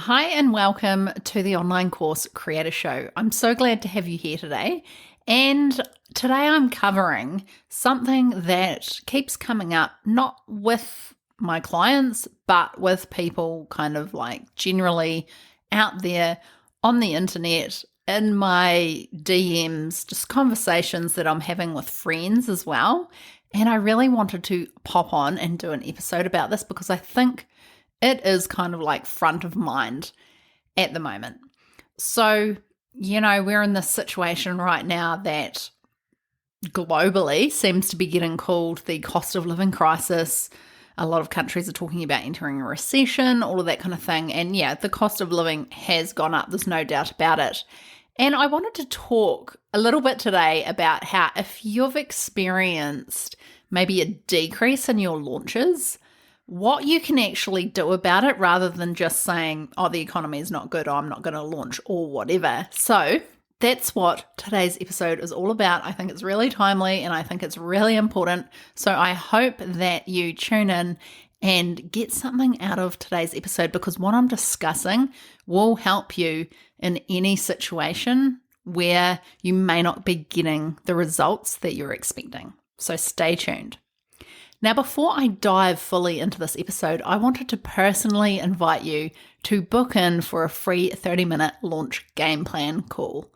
Hi and welcome to the online course Creator Show. I'm so glad to have you here today. And today I'm covering something that keeps coming up, not with my clients, but with people kind of like generally out there on the internet, in my DMs, just conversations that I'm having with friends as well. And I really wanted to pop on and do an episode about this because I think it is kind of like front of mind at the moment. So, we're in this situation right now that globally seems to be getting called the cost of living crisis. A lot of countries are talking about entering a recession, all of that kind of thing. And yeah, the cost of living has gone up. There's no doubt about it. And I wanted to talk a little bit today about how if you've experienced maybe a decrease in your launches, what you can actually do about it rather than just saying, oh, the economy is not good, or I'm not going to launch or whatever. So that's what today's episode is all about. I think it's really timely and I think it's really important. So I hope that you tune in and get something out of today's episode because what I'm discussing will help you in any situation where you may not be getting the results that you're expecting. So stay tuned. Now, before I dive fully into this episode, I wanted to personally invite you to book in for a free 30-minute launch game plan call.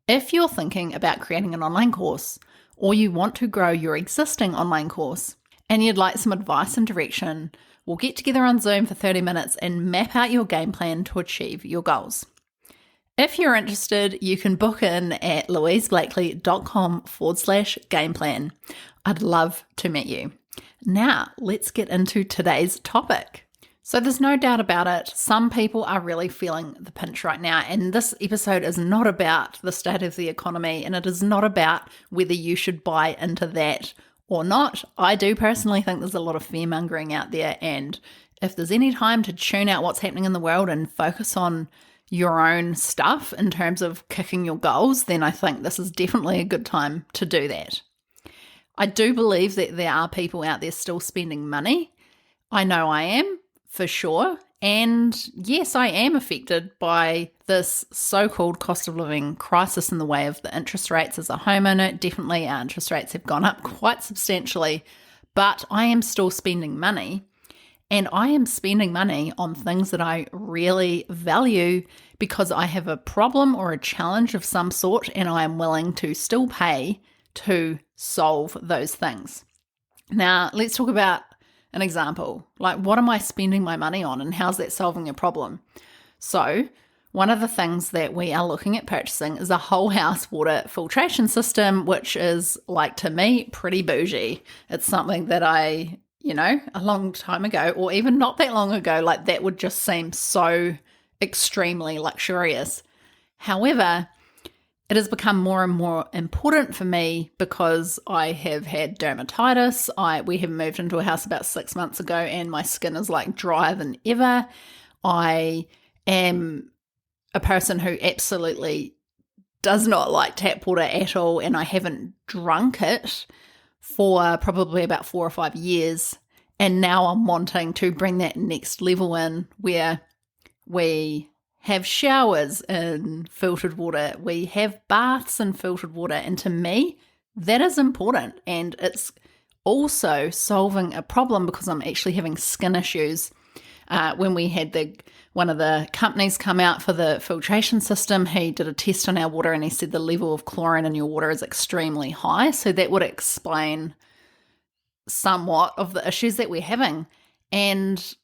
If you're thinking about creating an online course or you want to grow your existing online course and you'd like some advice and direction, we'll get together on Zoom for 30 minutes and map out your game plan to achieve your goals. If you're interested, you can book in at louiseblakely.com/game plan. I'd love to meet you. Now, let's get into today's topic. So there's no doubt about it. Some people are really feeling the pinch right now. And this episode is not about the state of the economy and it is not about whether you should buy into that or not. I do personally think there's a lot of fear-mongering out there. And if there's any time to tune out what's happening in the world and focus on your own stuff in terms of kicking your goals, then I think this is definitely a good time to do that. I do believe that there are people out there still spending money. I know I am, for sure. And yes, I am affected by this so-called cost of living crisis in the way of the interest rates as a homeowner. Definitely our interest rates have gone up quite substantially, but I am still spending money. And I am spending money on things that I really value because I have a problem or a challenge of some sort and I am willing to still pay to solve those things. Now, let's talk about an example. Like, what am I spending my money on and how's that solving a problem? So, one of the things that we are looking at purchasing is a whole house water filtration system, which is, like, to me, pretty bougie. It's something that a long time ago, or even not that long ago, like that would just seem so extremely luxurious. However, it has become more and more important for me because I have had dermatitis. We have moved into a house about 6 months ago and my skin is like drier than ever. I am a person who absolutely does not like tap water at all and I haven't drunk it for probably about 4 or 5 years. And now I'm wanting to bring that next level in where we have showers in filtered water, we have baths in filtered water, and to me, that is important. And it's also solving a problem because I'm actually having skin issues. When we had one of the companies come out for the filtration system, he did a test on our water and he said the level of chlorine in your water is extremely high. So that would explain somewhat of the issues that we're having. And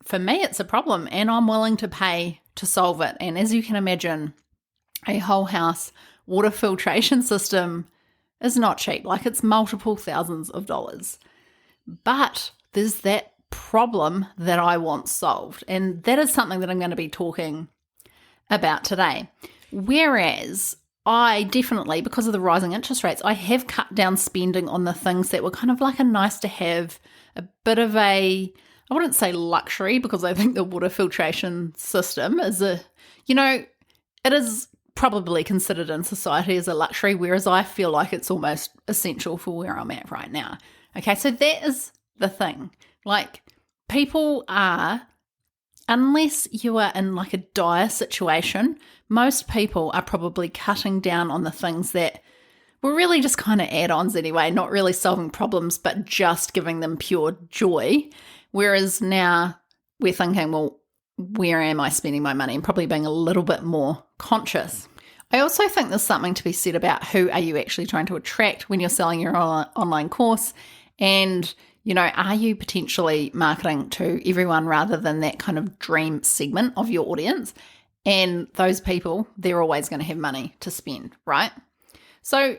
for me, it's a problem and I'm willing to pay to solve it. And as you can imagine, a whole house water filtration system is not cheap. Like, it's multiple thousands of dollars. But there's that problem that I want solved. And that is something that I'm going to be talking about today. Whereas I definitely, because of the rising interest rates, I have cut down spending on the things that were kind of like a nice to have, a bit of I wouldn't say luxury because I think the water filtration system is it is probably considered in society as a luxury, whereas I feel like it's almost essential for where I'm at right now. Okay, so that is the thing. Like, people are unless you are in like a dire situation, most people are probably cutting down on the things that were really just kind of add-ons anyway, not really solving problems, but just giving them pure joy. Whereas now we're thinking, well, where am I spending my money? And probably being a little bit more conscious. I also think there's something to be said about who are you actually trying to attract when you're selling your online course, and are you potentially marketing to everyone rather than that kind of dream segment of your audience? And those people, they're always going to have money to spend, right? So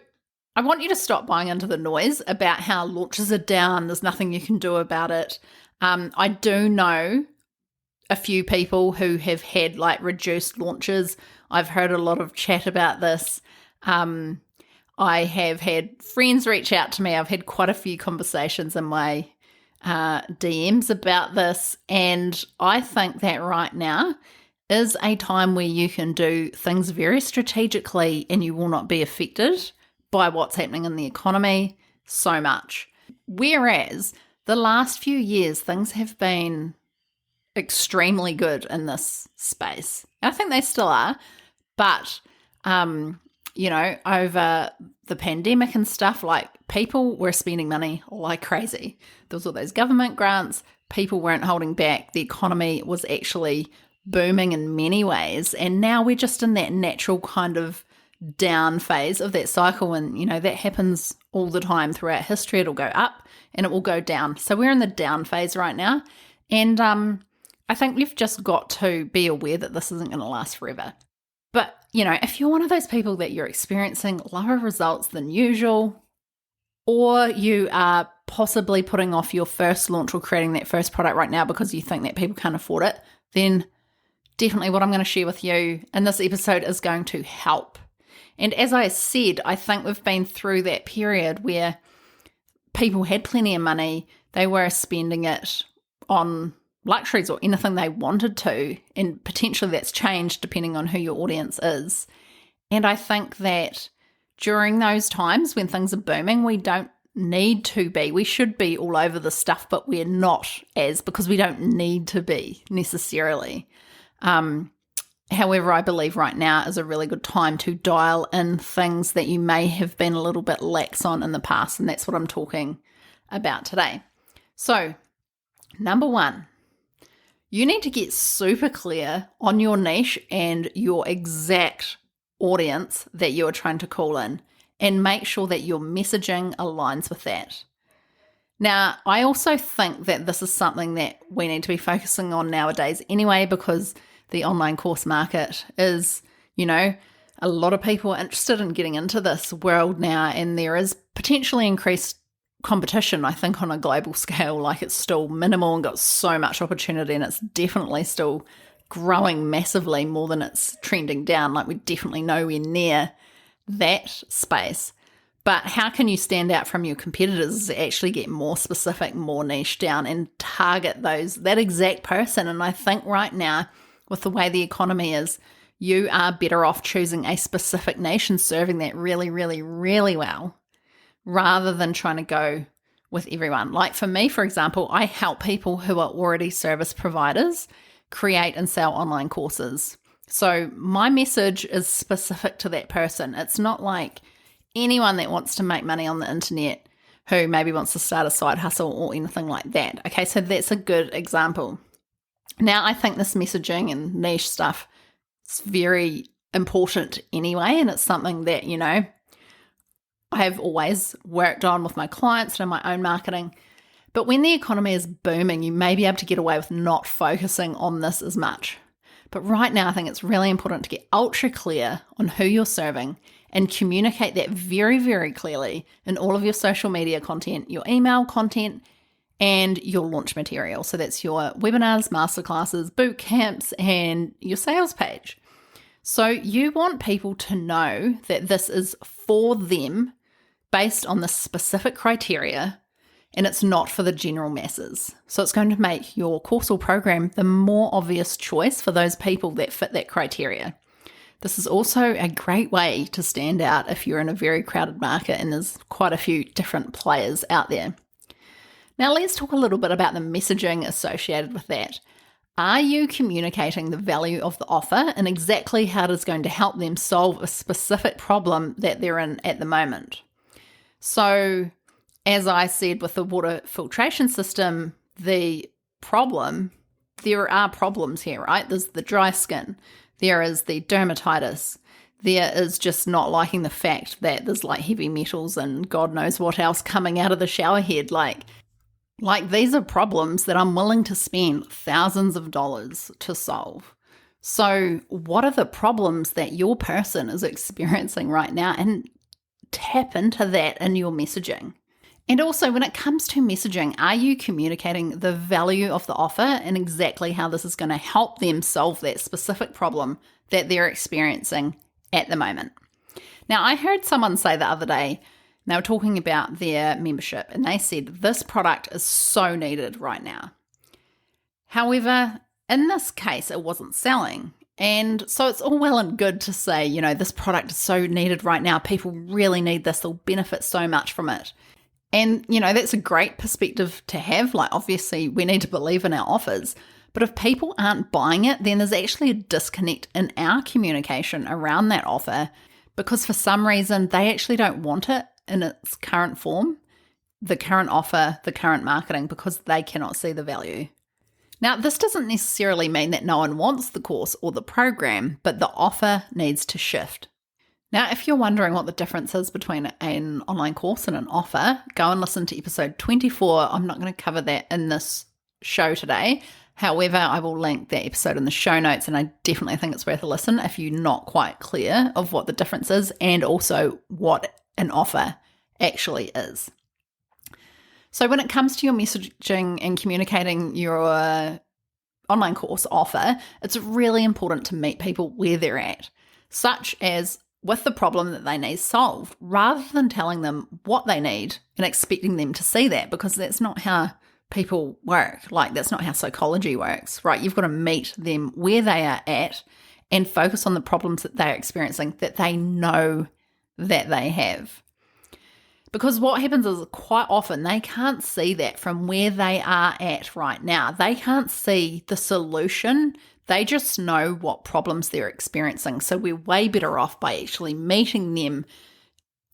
I want you to stop buying into the noise about how launches are down. There's nothing you can do about it. I do know a few people who have had like reduced launches. I've heard a lot of chat about this. I have had friends reach out to me. I've had quite a few conversations in my DMs about this. And I think that right now is a time where you can do things very strategically and you will not be affected by what's happening in the economy so much. Whereas the last few years, things have been extremely good in this space. I think they still are, but over the pandemic and stuff, like people were spending money like crazy. There was all those government grants, people weren't holding back, the economy was actually booming in many ways, and now we're just in that natural kind of down phase of that cycle, and that happens all the time throughout history. It'll go up and it will go down. So we're in the down phase right now, and I think we've just got to be aware that this isn't going to last forever. But, if you're one of those people that you're experiencing lower results than usual, or you are possibly putting off your first launch or creating that first product right now because you think that people can't afford it, then definitely what I'm going to share with you in this episode is going to help. And as I said, I think we've been through that period where people had plenty of money, they were spending it on luxuries or anything they wanted to, and potentially that's changed depending on who your audience is. And I think that during those times when things are booming, we don't need to be. We should be all over the stuff, but we're not, because we don't need to be necessarily. However, I believe right now is a really good time to dial in things that you may have been a little bit lax on in the past, and that's what I'm talking about today. So, number one, you need to get super clear on your niche and your exact audience that you are trying to call in, and make sure that your messaging aligns with that. Now, I also think that this is something that we need to be focusing on nowadays anyway, because the online course market is, a lot of people are interested in getting into this world now, and there is potentially increased competition, I think, on a global scale. Like, it's still minimal and got so much opportunity, and it's definitely still growing massively more than it's trending down. Like, we're definitely nowhere near that space. But how can you stand out from your competitors is actually get more specific, more niche down, and target that exact person. And I think right now, with the way the economy is, you are better off choosing a specific niche and serving that really, really, really well, rather than trying to go with everyone. Like for me, for example, I help people who are already service providers create and sell online courses. So my message is specific to that person. It's not like anyone that wants to make money on the internet who maybe wants to start a side hustle or anything like that. Okay, so that's a good example. Now, I think this messaging and niche stuff is very important anyway, and it's something that, I have always worked on with my clients and my own marketing. But when the economy is booming, you may be able to get away with not focusing on this as much. But right now, I think it's really important to get ultra clear on who you're serving and communicate that very, very clearly in all of your social media content, your email content, and your launch material. So that's your webinars, masterclasses, boot camps, and your sales page. So you want people to know that this is for them based on the specific criteria, and it's not for the general masses. So it's going to make your course or program the more obvious choice for those people that fit that criteria. This is also a great way to stand out if you're in a very crowded market and there's quite a few different players out there. Now let's talk a little bit about the messaging associated with that. Are you communicating the value of the offer and exactly how it is going to help them solve a specific problem that they're in at the moment? So, as I said with the water filtration system, there are problems here, right? There's the dry skin, there is the dermatitis, there is just not liking the fact that there's like heavy metals and God knows what else coming out of the shower head. Like these are problems that I'm willing to spend thousands of dollars to solve. So what are the problems that your person is experiencing right now? And tap into that in your messaging. And also, when it comes to messaging, are you communicating the value of the offer and exactly how this is going to help them solve that specific problem that they're experiencing at the moment? Now, I heard someone say the other day, they were talking about their membership, and they said this product is so needed right now. However, in this case, it wasn't selling. And so it's all well and good to say, this product is so needed right now. People really need this. They'll benefit so much from it. And, that's a great perspective to have. Like, obviously, we need to believe in our offers. But if people aren't buying it, then there's actually a disconnect in our communication around that offer because for some reason, they actually don't want it in its current form, the current offer, the current marketing, because they cannot see the value. Now, this doesn't necessarily mean that no one wants the course or the program, but the offer needs to shift. Now, if you're wondering what the difference is between an online course and an offer, go and listen to episode 24. I'm not going to cover that in this show today. However, I will link that episode in the show notes, and I definitely think it's worth a listen if you're not quite clear of what the difference is and also what an offer actually is. So when it comes to your messaging and communicating your online course offer, it's really important to meet people where they're at, such as with the problem that they need solved, rather than telling them what they need and expecting them to see that, because that's not how people work. Like, that's not how psychology works, right? You've got to meet them where they are at and focus on the problems that they're experiencing that they know that they have. Because what happens is quite often they can't see that from where they are at right now. They can't see the solution. They just know what problems they're experiencing. So we're way better off by actually meeting them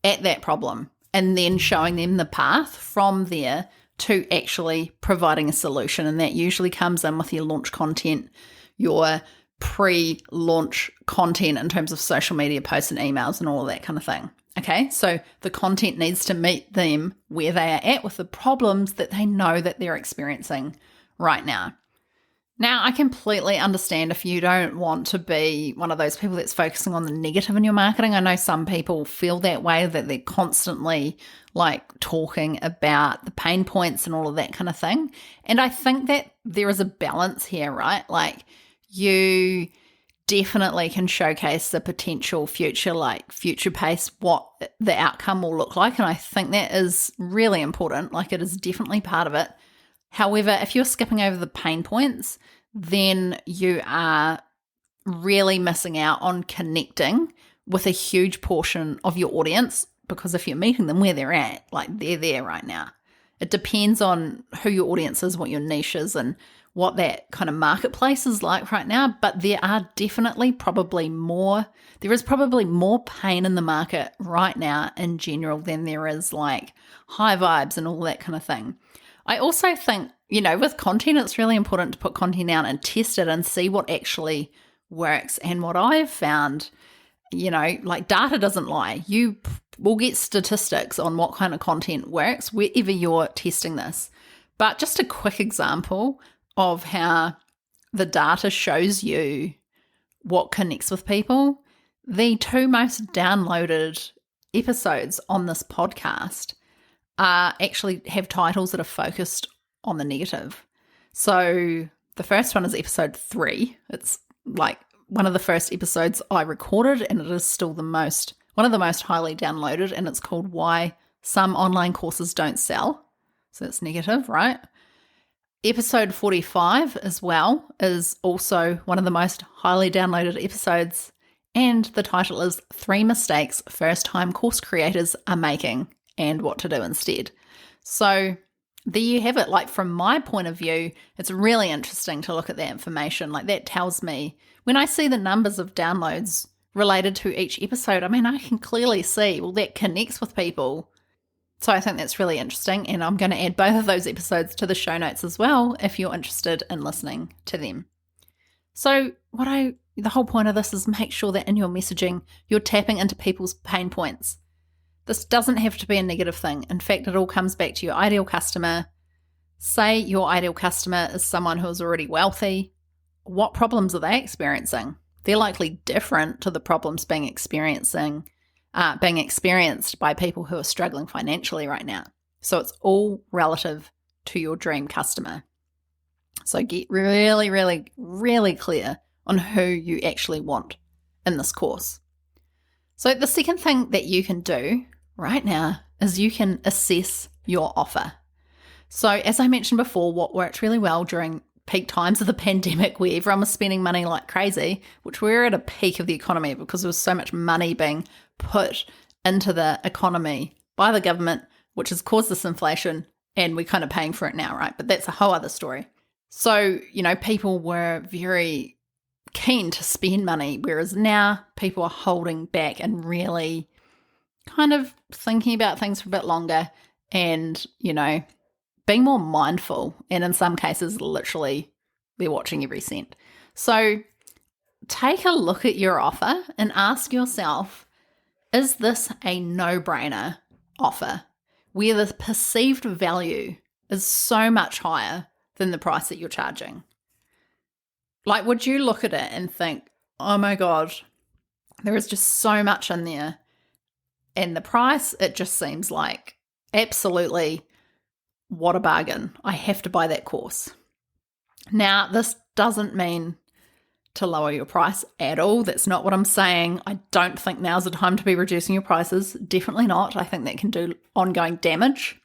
at that problem and then showing them the path from there to actually providing a solution. And that usually comes in with your launch content, your pre-launch content in terms of social media posts and emails and all of that kind of thing. Okay, so the content needs to meet them where they are at with the problems that they know that they're experiencing right now. Now, I completely understand if you don't want to be one of those people that's focusing on the negative in your marketing. I know some people feel that way, that they're constantly like talking about the pain points and all of that kind of thing. And I think that there is a balance here, right? Like, you definitely can showcase the potential future pace, what the outcome will look like. And I think that is really important. Like, it is definitely part of it. However, if you're skipping over the pain points, then you are really missing out on connecting with a huge portion of your audience, because if you're meeting them where they're at, like they're there right now. It depends on who your audience is, what your niche is, and what that kind of marketplace is like right now. But there is probably more pain in the market right now in general than there is like high vibes and all that kind of thing. I also think, with content, it's really important to put content out and test it and see what actually works. And what I've found, like, data doesn't lie. You will get statistics on what kind of content works wherever you're testing this. But just a quick example of how the data shows you what connects with people. The 2 most downloaded episodes on this podcast actually have titles that are focused on the negative. So the first one is episode 3. It's like one of the first episodes I recorded, and it is still one of the most highly downloaded, and it's called Why Some Online Courses Don't Sell. So it's negative, right? Episode 45 as well is also one of the most highly downloaded episodes, and the title is 3 Mistakes First-Time Course Creators Are Making and What to Do Instead. So there you have it. Like, from my point of view, it's really interesting to look at that information. Like, that tells me, when I see the numbers of downloads related to each episode, I mean, I can clearly see, well, that connects with people. So I think that's really interesting, and I'm going to add both of those episodes to the show notes as well if you're interested in listening to them. So the whole point of this is make sure that in your messaging, you're tapping into people's pain points. This doesn't have to be a negative thing. In fact, it all comes back to your ideal customer. Say your ideal customer is someone who is already wealthy. What problems are they experiencing? They're likely different to the problems being experienced by people who are struggling financially right now. So it's all relative to your dream customer. So get really, really, really clear on who you actually want in this course. So the second thing that you can do right now is you can assess your offer. So as I mentioned before, what worked really well during peak times of the pandemic, where everyone was spending money like crazy, which we're at a peak of the economy because there was so much money being put into the economy by the government, which has caused this inflation, and we're kind of paying for it now, right? But that's a whole other story. So, people were very keen to spend money, whereas now people are holding back and really kind of thinking about things for a bit longer and, being more mindful. And in some cases, literally, they're watching every cent. So take a look at your offer and ask yourself, is this a no-brainer offer where the perceived value is so much higher than the price that you're charging? Like, would you look at it and think, oh my God, there is just so much in there, and the price, it just seems like absolutely what a bargain. I have to buy that course. Now, this doesn't mean to lower your price at all. That's not what I'm saying. I don't think now's the time to be reducing your prices. Definitely not. I think that can do ongoing damage.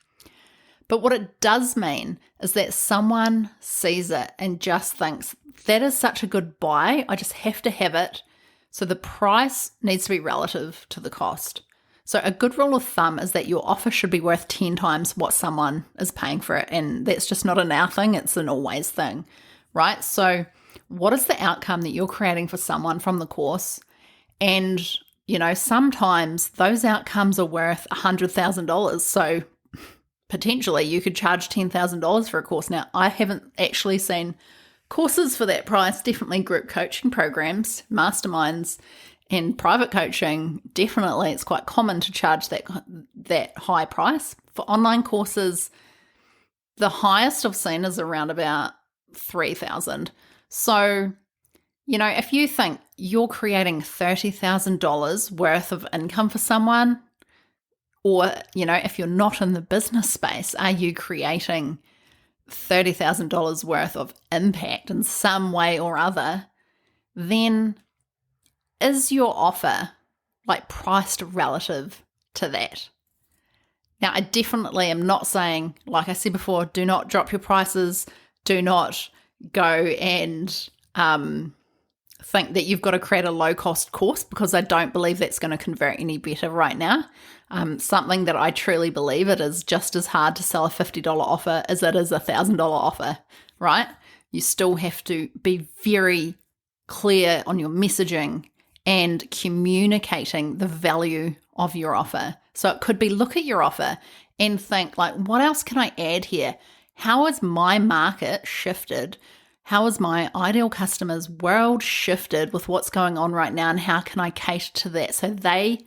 But what it does mean is that someone sees it and just thinks, that is such a good buy, I just have to have it. So the price needs to be relative to the cost. So a good rule of thumb is that your offer should be worth 10 times what someone is paying for it. And that's just not a now thing, it's an always thing, right? So what is the outcome that you're creating for someone from the course? And, sometimes those outcomes are worth $100,000. So potentially you could charge $10,000 for a course. Now, I haven't actually seen courses for that price. Definitely group coaching programs, masterminds, and private coaching. Definitely, it's quite common to charge that high price. For online courses, the highest I've seen is around about $3,000. So, if you think you're creating $30,000 worth of income for someone, or, if you're not in the business space, are you creating $30,000 worth of impact in some way or other, then is your offer priced relative to that? Now, I definitely am not saying, like I said before, do not drop your prices, do not go and think that you've got to create a low-cost course, because I don't believe that's going to convert any better right now. Something that I truly believe, it is just as hard to sell a $50 offer as it is a $1,000 offer, right? You still have to be very clear on your messaging and communicating the value of your offer. So it could be, look at your offer and think, what else can I add here? How has my market shifted? How has my ideal customer's world shifted with what's going on right now? And how can I cater to that? So they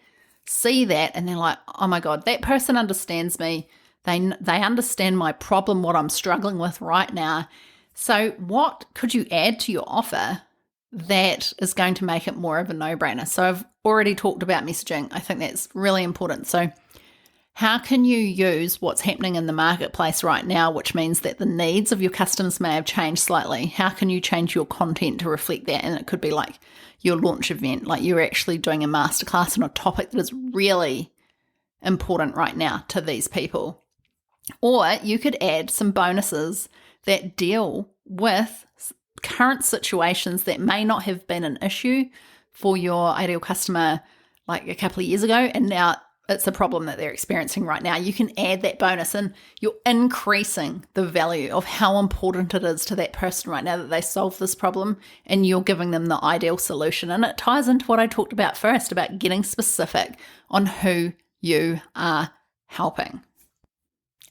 see that and they're like, oh my God, that person understands me. They understand my problem, what I'm struggling with right now. So what could you add to your offer that is going to make it more of a no-brainer? So I've already talked about messaging. I think that's really important. So how can you use what's happening in the marketplace right now, which means that the needs of your customers may have changed slightly? How can you change your content to reflect that? And it could be like your launch event, like you're actually doing a masterclass on a topic that is really important right now to these people. Or you could add some bonuses that deal with current situations that may not have been an issue for your ideal customer like a couple of years ago, and now it's a problem that they're experiencing right now, you can add that bonus and you're increasing the value of how important it is to that person right now that they solve this problem, and you're giving them the ideal solution. And it ties into what I talked about first, about getting specific on who you are helping.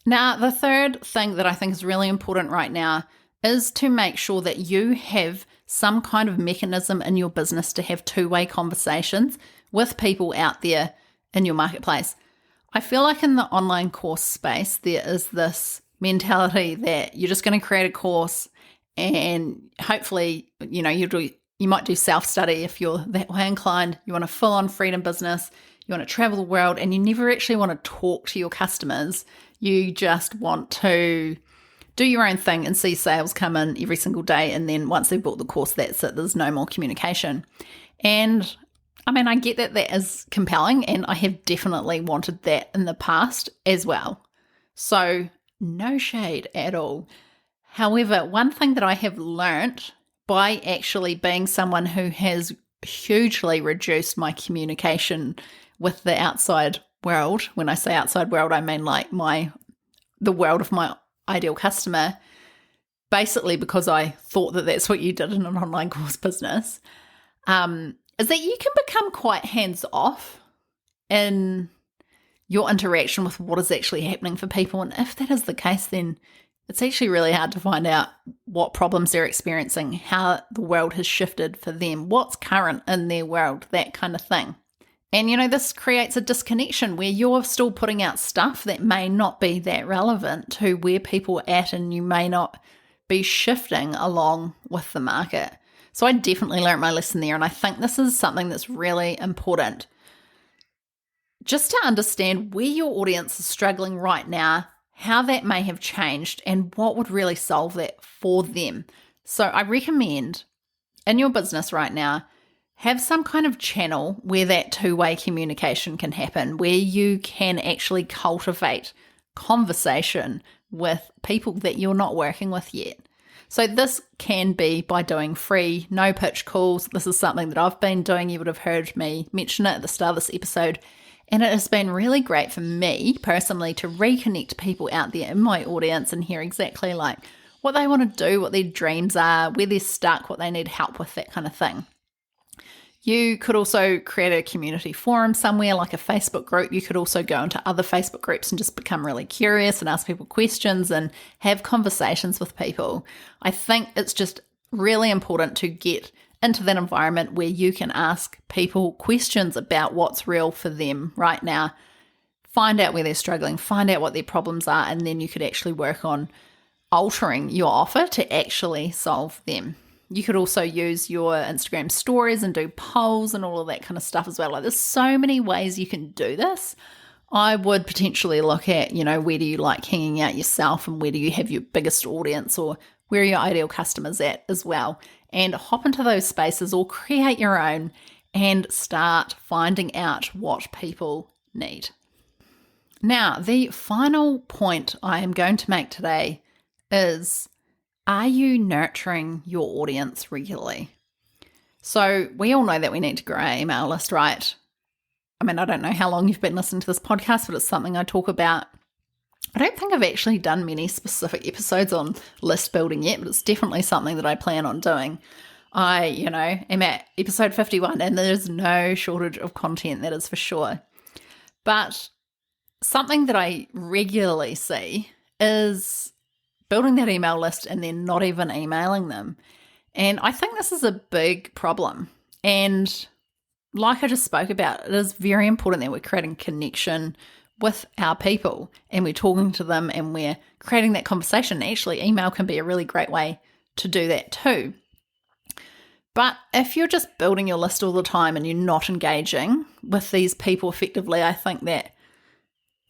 Now, the third thing that I think is really important right now is to make sure that you have some kind of mechanism in your business to have two-way conversations with people out there in your marketplace. I feel like in the online course space, there is this mentality that you're just going to create a course and hopefully, you might do self-study if you're that way inclined. You want a full-on freedom business. You want to travel the world, and you never actually want to talk to your customers. You just want to do your own thing and see sales come in every single day. And then once they've bought the course, that's it. There's no more communication. And I get that that is compelling, and I have definitely wanted that in the past as well. So no shade at all. However, one thing that I have learnt by actually being someone who has hugely reduced my communication with the outside world, when I say outside world, I mean like the world of my ideal customer, basically because I thought that that's what you did in an online course business, is that you can become quite hands-off in your interaction with what is actually happening for people. And if that is the case, then it's actually really hard to find out what problems they're experiencing, how the world has shifted for them, what's current in their world, that kind of thing. And, this creates a disconnection where you're still putting out stuff that may not be that relevant to where people are at, and you may not be shifting along with the market. So I definitely learned my lesson there, and I think this is something that's really important. Just to understand where your audience is struggling right now, how that may have changed, and what would really solve that for them. So I recommend in your business right now, have some kind of channel where that two-way communication can happen, where you can actually cultivate conversation with people that you're not working with yet. So this can be by doing free, no-pitch calls. This is something that I've been doing. You would have heard me mention it at the start of this episode. And it has been really great for me personally to reconnect people out there in my audience and hear exactly like what they want to do, what their dreams are, where they're stuck, what they need help with, that kind of thing. You could also create a community forum somewhere like a Facebook group. You could also go into other Facebook groups and just become really curious and ask people questions and have conversations with people. I think it's just really important to get into that environment where you can ask people questions about what's real for them right now. Find out where they're struggling, find out what their problems are, and then you could actually work on altering your offer to actually solve them. You could also use your Instagram stories and do polls and all of that kind of stuff as well. Like, there's so many ways you can do this. I would potentially look at, where do you like hanging out yourself, and where do you have your biggest audience, or where are your ideal customers at as well, and hop into those spaces or create your own and start finding out what people need. Now, the final point I am going to make today is, are you nurturing your audience regularly? So we all know that we need to grow our email list, right? I don't know how long you've been listening to this podcast, but it's something I talk about. I don't think I've actually done many specific episodes on list building yet, but it's definitely something that I plan on doing. I, am at episode 51, and there's no shortage of content, that is for sure. But something that I regularly see is building that email list and then not even emailing them. And I think this is a big problem. And like I just spoke about, it is very important that we're creating connection with our people and we're talking to them and we're creating that conversation. Actually, email can be a really great way to do that too. But if you're just building your list all the time and you're not engaging with these people effectively, I think that,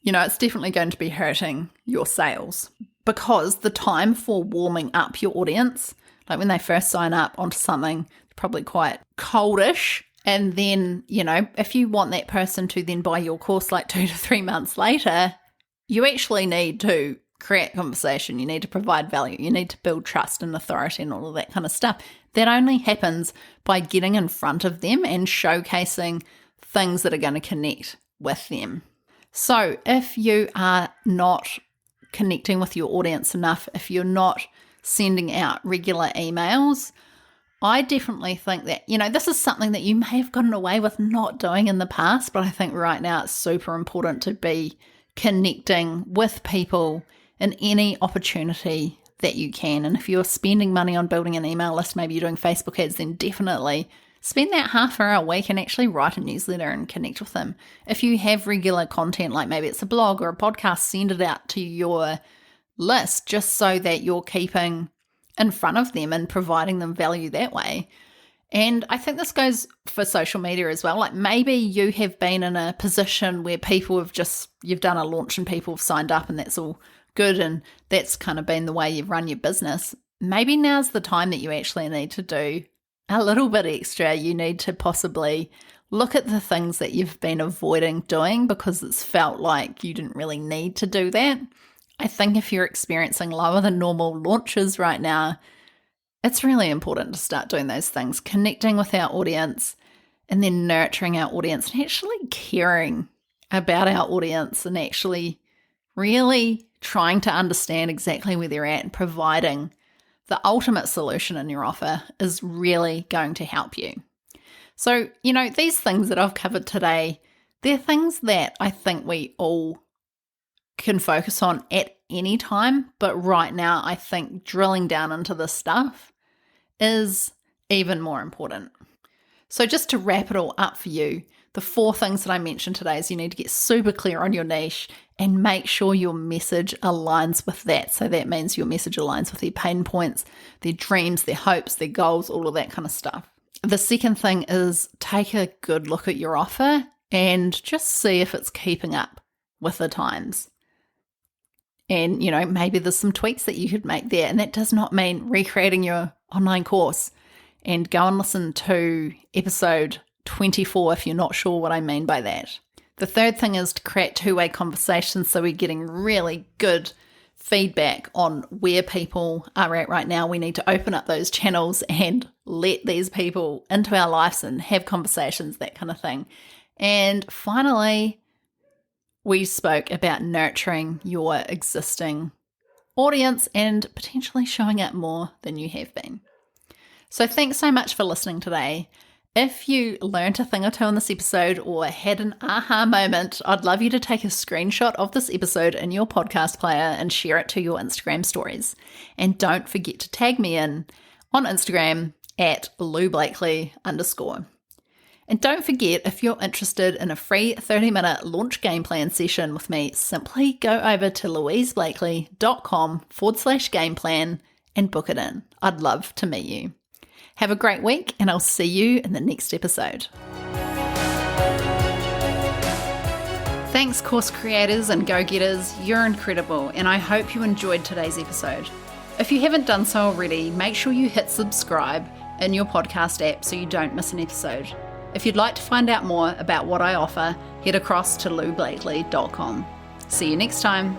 it's definitely going to be hurting your sales, because the time for warming up your audience, like when they first sign up onto something, probably quite coldish. And then, if you want that person to then buy your course like 2 to 3 months later, you actually need to create conversation. You need to provide value. You need to build trust and authority and all of that kind of stuff. That only happens by getting in front of them and showcasing things that are going to connect with them. So if you are not connecting with your audience enough, if you're not sending out regular emails, I definitely think that, this is something that you may have gotten away with not doing in the past, but I think right now it's super important to be connecting with people in any opportunity that you can. And if you're spending money on building an email list, maybe you're doing Facebook ads, then definitely spend that half hour a week and actually write a newsletter and connect with them. If you have regular content, like maybe it's a blog or a podcast, send it out to your list just so that you're keeping in front of them and providing them value that way. And I think this goes for social media as well. Like maybe you have been in a position where you've done a launch and people have signed up and that's all good and that's kind of been the way you've run your business. Maybe now's the time that you actually need to do a little bit extra. You need to possibly look at the things that you've been avoiding doing because it's felt like you didn't really need to do that. I think if you're experiencing lower than normal launches right now, it's really important to start doing those things, connecting with our audience and then nurturing our audience and actually caring about our audience and actually really trying to understand exactly where they're at and providing the ultimate solution in your offer is really going to help you. So, these things that I've covered today, they're things that I think we all can focus on at any time, but right now I think drilling down into this stuff is even more important. So just to wrap it all up for you, the 4 things that I mentioned today is you need to get super clear on your niche and make sure your message aligns with that. So that means your message aligns with their pain points, their dreams, their hopes, their goals, all of that kind of stuff. The second thing is take a good look at your offer and just see if it's keeping up with the times. And, maybe there's some tweaks that you could make there. And that does not mean recreating your online course. And go and listen to episode 24 if you're not sure what I mean by that. The third thing is to create two-way conversations so we're getting really good feedback on where people are at right now. We need to open up those channels and let these people into our lives and have conversations, that kind of thing. And finally, we spoke about nurturing your existing audience and potentially showing up more than you have been. So thanks so much for listening today. If you learned a thing or two on this episode or had an aha moment, I'd love you to take a screenshot of this episode in your podcast player and share it to your Instagram stories. And don't forget to tag me in on Instagram at @LouBlakely_. And don't forget, if you're interested in a free 30-minute launch game plan session with me, simply go over to louiseblakely.com/game plan and book it in. I'd love to meet you. Have a great week, and I'll see you in the next episode. Thanks, course creators and go-getters. You're incredible, and I hope you enjoyed today's episode. If you haven't done so already, make sure you hit subscribe in your podcast app so you don't miss an episode. If you'd like to find out more about what I offer, head across to loublakely.com. See you next time.